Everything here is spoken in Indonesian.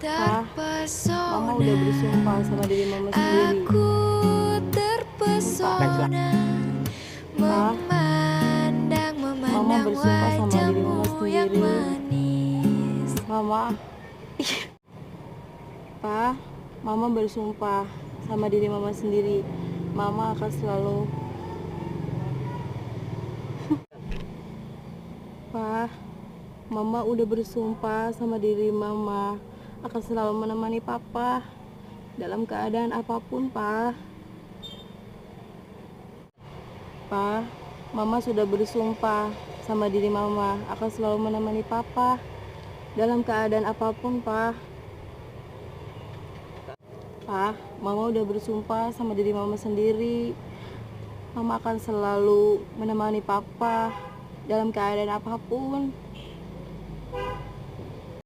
Pa, Mama udah bersumpah sama diri Mama sendiri. Aku terpesona Pa, Mama memandang bersumpah sama diri Mama wajahmu yang sendiri. manis. Mama, Pa, Mama bersumpah sama diri Mama sendiri. Mama akan selalu Pa, Mama udah bersumpah sama diri Mama akan selalu menemani Papa dalam keadaan apapun, Pa. Pa, Mama sudah bersumpah sama diri Mama akan selalu menemani Papa dalam keadaan apapun, Pa. Pa, Mama udah bersumpah sama diri Mama sendiri. Mama akan selalu menemani Papa dalam keadaan apapun.